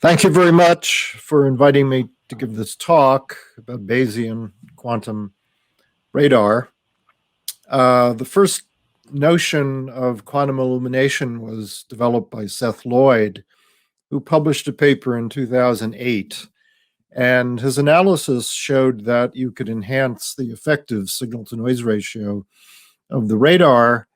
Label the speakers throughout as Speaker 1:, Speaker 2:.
Speaker 1: Thank you very much for inviting me to give this talk about Bayesian quantum radar. The first notion of quantum illumination was developed by Seth Lloyd, who published a paper in 2008. And his analysis showed that you could enhance the effective signal-to-noise ratio of the radar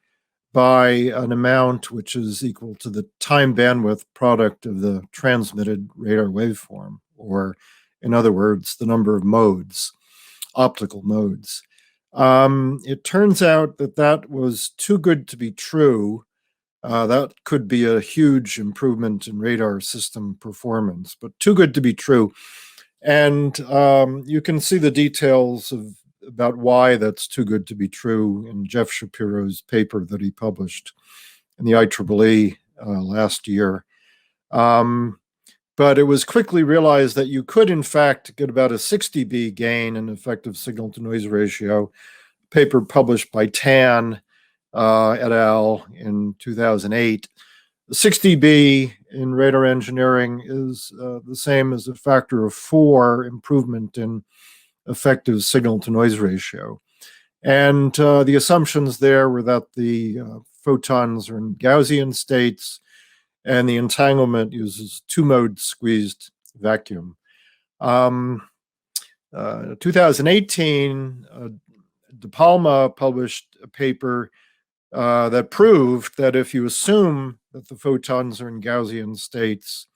Speaker 1: by an amount which is equal to the time bandwidth product of the transmitted radar waveform, or in other words, the number of modes, optical modes. It turns out that that was too good to be true. That could be a huge improvement in radar system performance, but too good to be true. And you can see the details about why that's too good to be true in Jeff Shapiro's paper that he published in the IEEE last year. But it was quickly realized that you could, in fact, get about a 6 dB gain in effective signal-to-noise ratio. A paper published by Tan et al. In 2008. The 6 dB in radar engineering is the same as a factor of 4 improvement in effective signal-to-noise ratio. And the assumptions there were that the photons are in Gaussian states, and the entanglement uses two-mode squeezed vacuum. 2018, De Palma published a paper that proved that if you assume that the photons are in Gaussian states,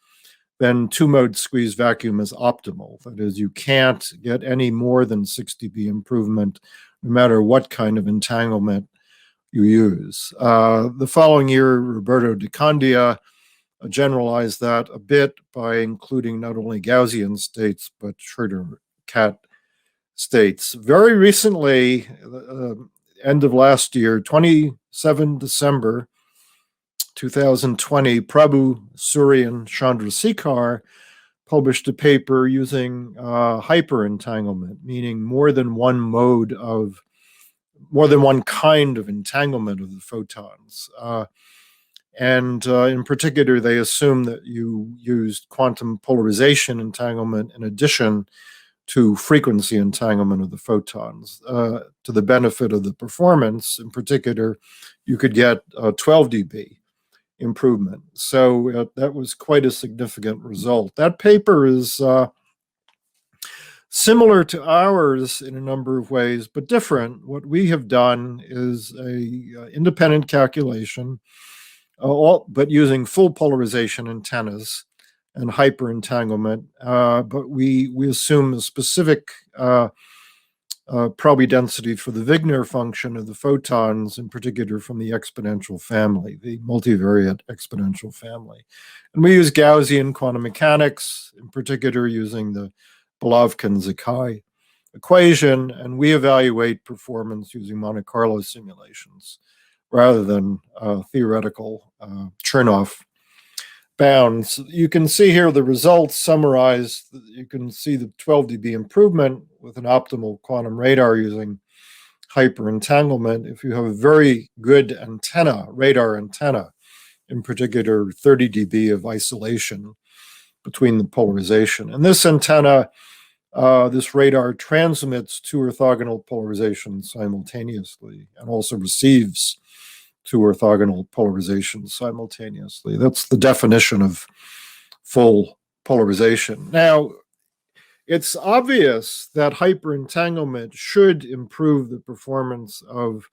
Speaker 1: then two-mode squeezed vacuum is optimal. That is, you can't get any more than 6 dB improvement, no matter what kind of entanglement you use. The following year, Roberto de Candia generalized that a bit by including not only Gaussian states, but Schroeder-Cat states. Very recently, end of last year, 27 December 2020, Prabhu Suri and Chandrasekhar published a paper using hyperentanglement, meaning more than one kind of entanglement of the photons. In particular, they assume that you used quantum polarization entanglement in addition to frequency entanglement of the photons. To the benefit of the performance, in particular, you could get 12 dB improvement. So that was quite a significant result. That paper is similar to ours in a number of ways, but different. What we have done is a independent calculation, but using full polarization antennas and hyperentanglement, but we assume a specific probability density for the Wigner function of the photons, in particular from the exponential family, the multivariate exponential family. And we use Gaussian quantum mechanics, in particular using the Bolavkin-Zakai equation, and we evaluate performance using Monte Carlo simulations rather than theoretical Chernoff bounds. You can see here the results summarized. You can see the 12 dB improvement with an optimal quantum radar using hyperentanglement. If you have a very good antenna, radar antenna, in particular 30 dB of isolation between the polarization. And this antenna, this radar transmits two orthogonal polarizations simultaneously and also receives two orthogonal polarizations simultaneously. That's the definition of full polarization. Now, it's obvious that hyperentanglement should improve the performance of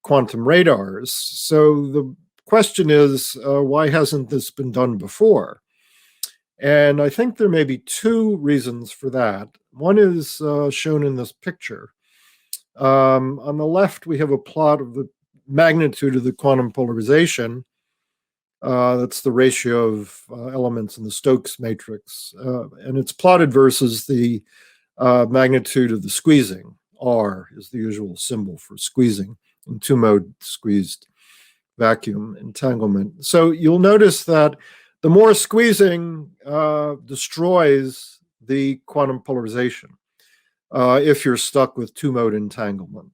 Speaker 1: quantum radars. So the question is, why hasn't this been done before? And I think there may be two reasons for that. One is shown in this picture. On the left, we have a plot of the magnitude of the quantum polarization. That's the ratio of elements in the Stokes matrix. And it's plotted versus the magnitude of the squeezing. R is the usual symbol for squeezing in two-mode squeezed vacuum entanglement. So you'll notice that the more squeezing destroys the quantum polarization if you're stuck with two-mode entanglement.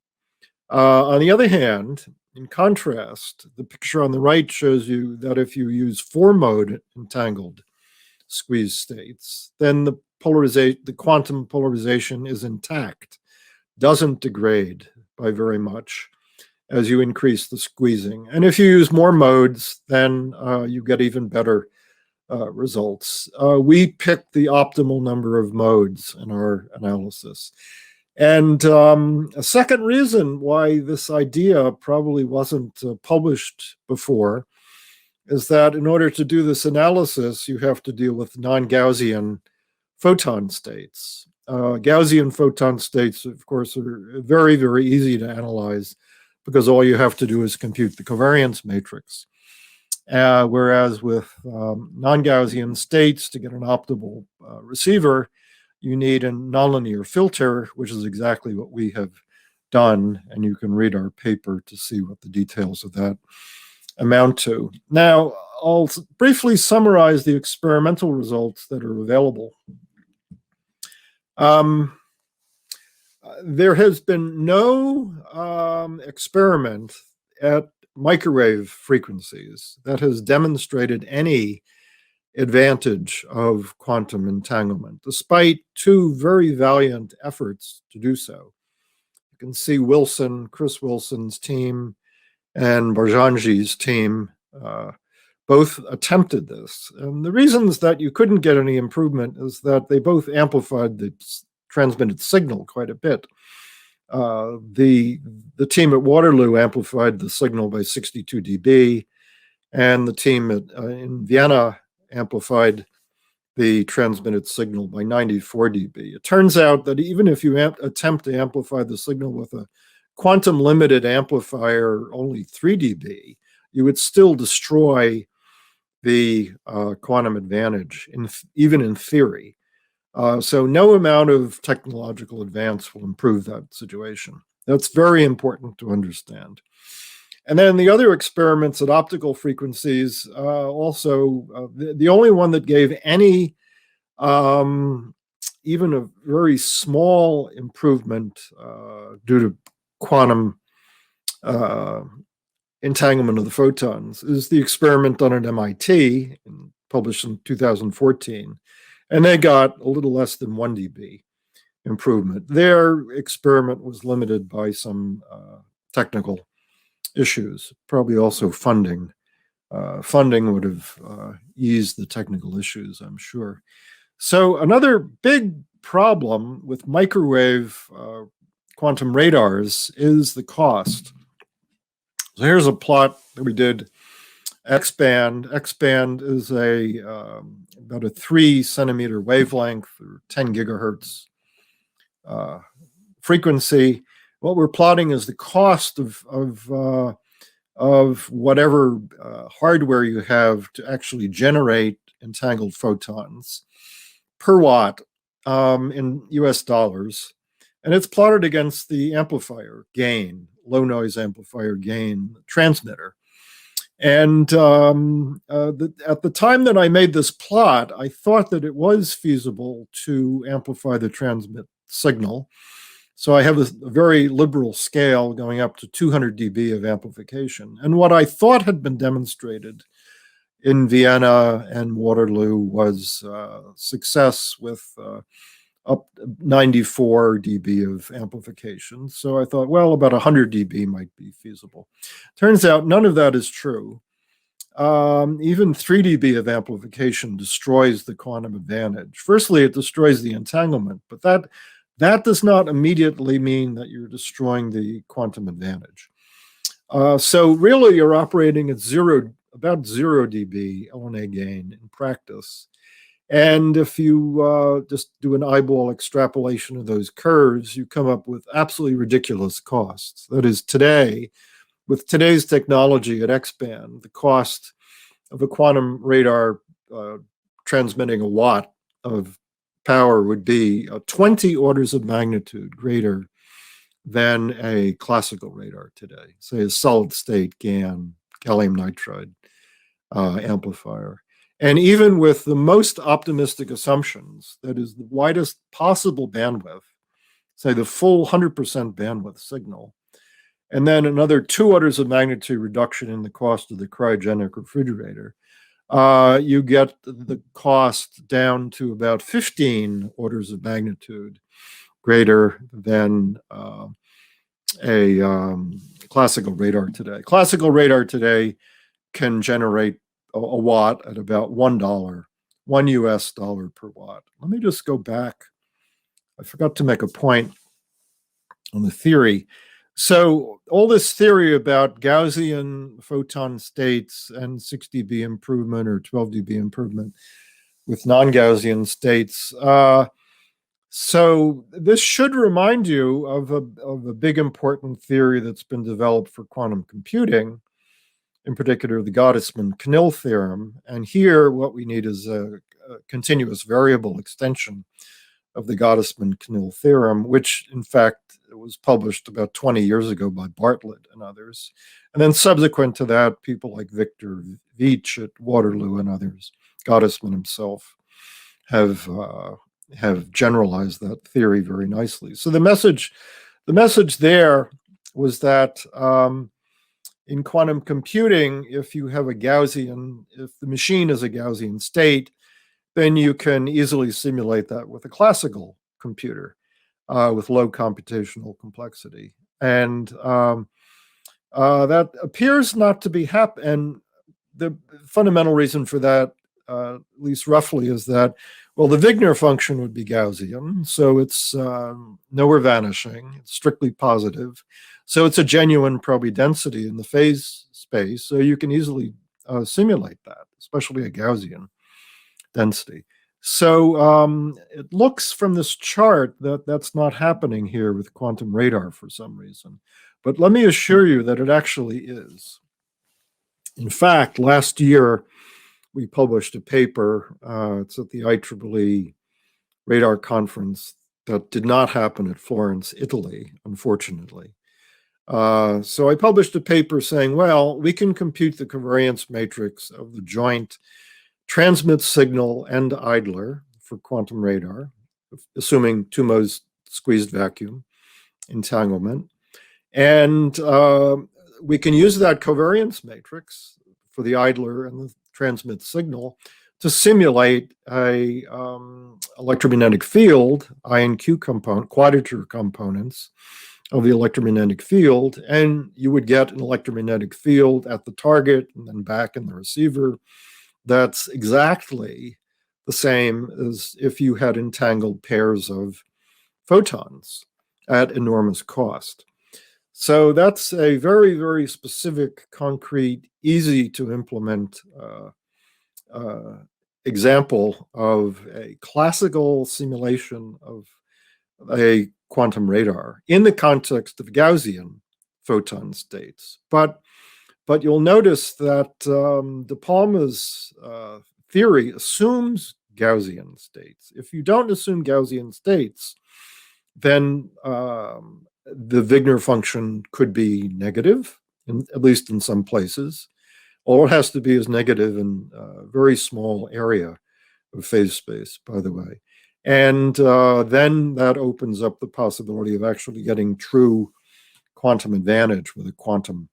Speaker 1: On the other hand, in contrast, the picture on the right shows you that if you use four-mode entangled squeeze states, then the quantum polarization is intact, doesn't degrade by very much as you increase the squeezing. And if you use more modes, then you get even better results. We picked the optimal number of modes in our analysis. And a second reason why this idea probably wasn't published before is that in order to do this analysis, you have to deal with non-Gaussian photon states. Gaussian photon states, of course, are very, very easy to analyze because all you have to do is compute the covariance matrix. Whereas with non-Gaussian states, to get an optimal receiver, you need a nonlinear filter, which is exactly what we have done. And you can read our paper to see what the details of that amount to. Now, I'll briefly summarize the experimental results that are available. There has been no experiment at microwave frequencies that has demonstrated any advantage of quantum entanglement, despite two very valiant efforts to do so. You can see Chris Wilson's team and Barjanji's team both attempted this. And the reasons that you couldn't get any improvement is that they both amplified the transmitted signal quite a bit. The team at Waterloo amplified the signal by 62 dB, and the team in Vienna amplified the transmitted signal by 94 dB. It turns out that even if you attempt to amplify the signal with a quantum limited amplifier, only 3 dB, you would still destroy the quantum advantage, even in theory. So no amount of technological advance will improve that situation. That's very important to understand. And then the other experiments at optical frequencies also, the only one that gave any, even a very small improvement due to quantum entanglement of the photons is the experiment done at MIT, published in 2014. And they got a little less than 1 dB improvement. Their experiment was limited by some technical issues, probably also funding. Funding would have eased the technical issues, I'm sure. So another big problem with microwave quantum radars is the cost. So here's a plot that we did. X-band. X-band is about a 3 centimeter wavelength or 10 gigahertz frequency. What we're plotting is the cost of whatever hardware you have to actually generate entangled photons per watt in US dollars. And it's plotted against the amplifier gain, low noise amplifier gain transmitter. And at the time that I made this plot, I thought that it was feasible to amplify the transmit signal. So I have a very liberal scale going up to 200 dB of amplification. And what I thought had been demonstrated in Vienna and Waterloo was success with up 94 dB of amplification. So I thought, well, about 100 dB might be feasible. Turns out none of that is true. Even 3 dB of amplification destroys the quantum advantage. Firstly, it destroys the entanglement, but that does not immediately mean that you're destroying the quantum advantage. So really, you're operating at about 0 dB LNA gain in practice. And if you just do an eyeball extrapolation of those curves, you come up with absolutely ridiculous costs. That is, today, with today's technology at X-band, the cost of a quantum radar transmitting a watt of power would be 20 orders of magnitude greater than a classical radar today, say a solid-state GaN, gallium nitride amplifier. And even with the most optimistic assumptions, that is the widest possible bandwidth, say the full 100% bandwidth signal, and then another 2 orders of magnitude reduction in the cost of the cryogenic refrigerator, you get the cost down to about 15 orders of magnitude greater than a classical radar today. Classical radar today can generate a watt at about $1, $1 per watt. Let me just go back. I forgot to make a point on the theory. So all this theory about Gaussian photon states and 6 dB improvement or 12 dB improvement with non-Gaussian states. So this should remind you of a big important theory that's been developed for quantum computing, in particular the Gottesman-Knil theorem. And here what we need is a continuous variable extension of the Gottesman-Knil theorem, which in fact was published about 20 years ago by Bartlett and others. And then subsequent to that, people like Victor Veitch at Waterloo and others, Gottesman himself, have generalized that theory very nicely. So the message there was that in quantum computing, if you have if the machine is a Gaussian state, then you can easily simulate that with a classical computer with low computational complexity. And that appears not to be happening. And the fundamental reason for that, at least roughly, is that, well, the Wigner function would be Gaussian, so it's nowhere vanishing, it's strictly positive. So it's a genuine Probie density in the phase space, so you can easily simulate that, especially a Gaussian density. So it looks from this chart that that's not happening here with quantum radar for some reason. But let me assure you that it actually is. In fact, last year, we published a paper, it's at the IEEE radar conference that did not happen at Florence, Italy, unfortunately. So I published a paper saying, well, we can compute the covariance matrix of the joint transmit signal and idler for quantum radar, assuming 2 modes squeezed vacuum entanglement. And we can use that covariance matrix for the idler and the transmit signal to simulate a electromagnetic field, I and Q component, quadrature components of the electromagnetic field, and you would get an electromagnetic field at the target and then back in the receiver. That's exactly the same as if you had entangled pairs of photons at enormous cost. So that's a very, very specific, concrete, easy to implement example of a classical simulation of a quantum radar in the context of Gaussian photon states. But you'll notice that De Palma's theory assumes Gaussian states. If you don't assume Gaussian states, then the Wigner function could be negative, at least in some places. All it has to be is negative in a very small area of phase space, by the way. And then that opens up the possibility of actually getting true quantum advantage with a quantum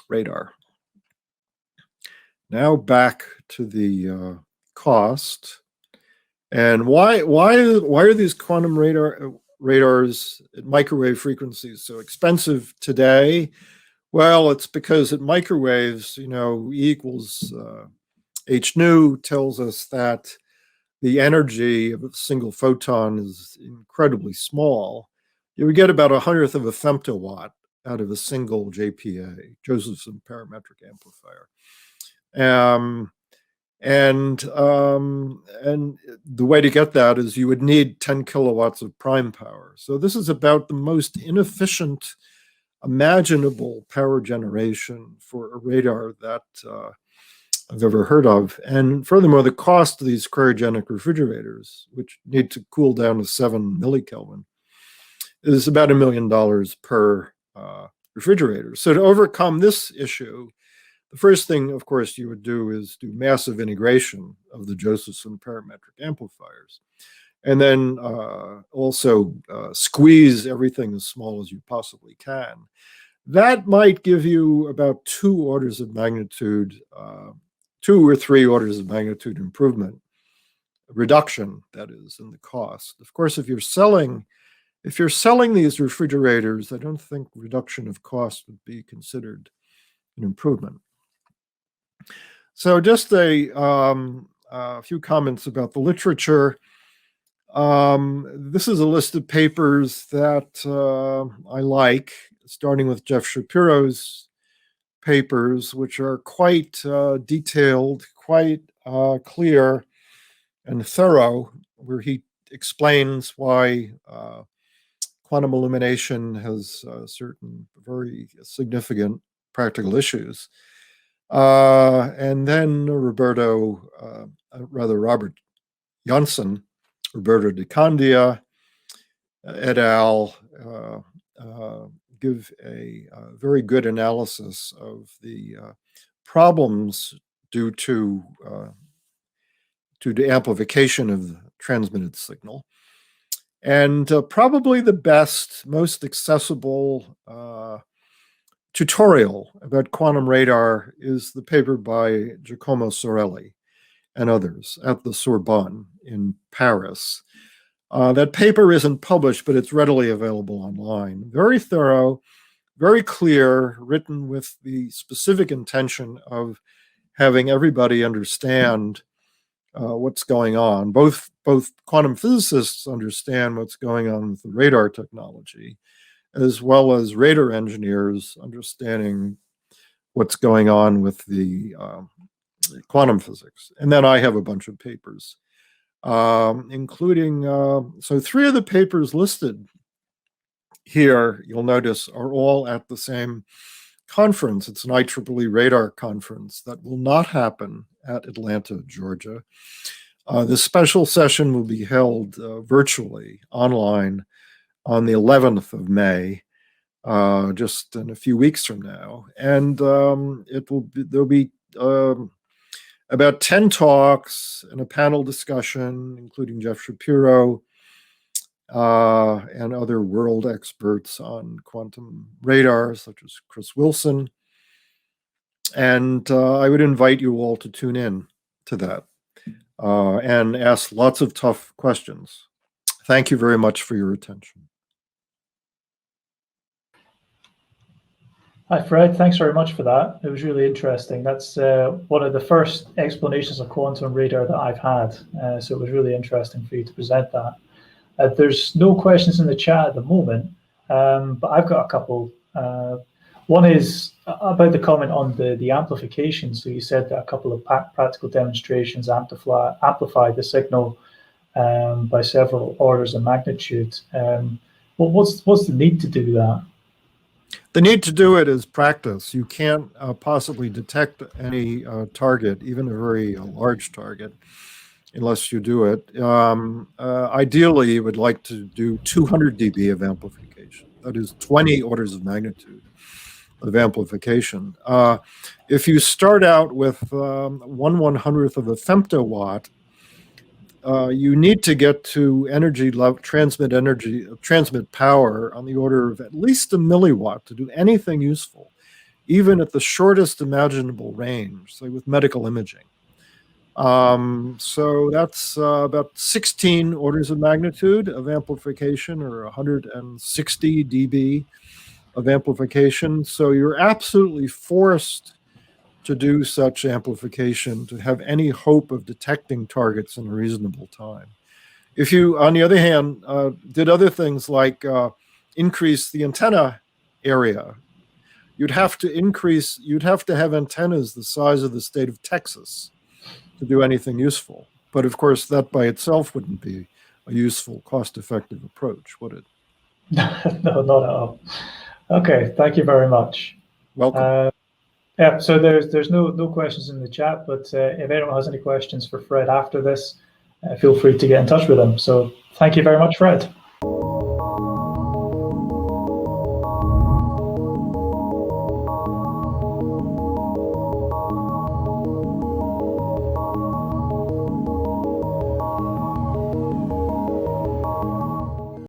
Speaker 1: radar. Now back to the cost. And why are these quantum radars at microwave frequencies so expensive today? Well, it's because at microwaves, E equals h nu tells us that the energy of a single photon is incredibly small. You would get about 1/100th of a femtowatt out of a single JPA, Josephson parametric amplifier. And the way to get that is you would need 10 kilowatts of prime power. So this is about the most inefficient imaginable power generation for a radar that I've ever heard of. And furthermore, the cost of these cryogenic refrigerators, which need to cool down to 7 millikelvin, is about $1 million per refrigerator. So to overcome this issue, the first thing, of course, you would do is do massive integration of the Josephson parametric amplifiers. And then also squeeze everything as small as you possibly can. That might give you about 2 orders of magnitude 2 or 3 orders of magnitude improvement, reduction, that is, in the cost. Of course, if you're selling these refrigerators, I don't think reduction of cost would be considered an improvement. So just a few comments about the literature. This is a list of papers that I like, starting with Jeff Shapiro's papers, which are quite detailed, quite clear and thorough, where he explains why quantum illumination has certain very significant practical issues. And then Robert Janssen, Roberto Di Candia, et al. Give a very good analysis of the problems due to the amplification of the transmitted signal. And probably the best, most accessible tutorial about quantum radar is the paper by Giacomo Sorelli and others at the Sorbonne in Paris. That paper isn't published, but it's readily available online. Very thorough, very clear, written with the specific intention of having everybody understand what's going on. Both quantum physicists understand what's going on with the radar technology, as well as radar engineers understanding what's going on with the quantum physics. And then I have a bunch of papers, including, so 3 of the papers listed here, you'll notice, are all at the same conference. It's an IEEE radar conference that will not happen at Atlanta, Georgia. This special session will be held virtually online on the 11th of May, just in a few weeks from now. And there'll be about 10 talks and a panel discussion, including Jeff Shapiro and other world experts on quantum radar, such as Chris Wilson. And I would invite you all to tune in to that and ask lots of tough questions. Thank you very much for your attention.
Speaker 2: Hi, Fred. Thanks very much for that. It was really interesting. That's one of the first explanations of quantum radar that I've had. So it was really interesting for you to present that. There's no questions in the chat at the moment, but I've got a couple. One is about the comment on the amplification. So you said that a couple of practical demonstrations amplify the signal by several orders of magnitude. Well, what's the need to do that?
Speaker 1: The need to do it is practice. You can't possibly detect any target, even a very large target, unless you do it. Ideally, you would like to do 200 dB of amplification. That is 20 orders of magnitude of amplification. If you start out with 1/100th of a femtowatt, you need to get to energy level, transmit power on the order of at least 1 milliwatt to do anything useful, even at the shortest imaginable range, say with medical imaging. So that's about 16 orders of magnitude of amplification, or 160 dB of amplification. So you're absolutely forced to do such amplification to have any hope of detecting targets in a reasonable time. If you, on the other hand, did other things like increase the antenna area, you'd have to have antennas the size of the state of Texas to do anything useful. But of course, that by itself wouldn't be a useful, cost-effective approach, would it?
Speaker 2: No, not at all. Okay, thank you very much.
Speaker 1: Welcome.
Speaker 2: Yeah, so there's no questions in the chat, but if anyone has any questions for Fred after this, feel free to get in touch with him. So thank you very much, Fred.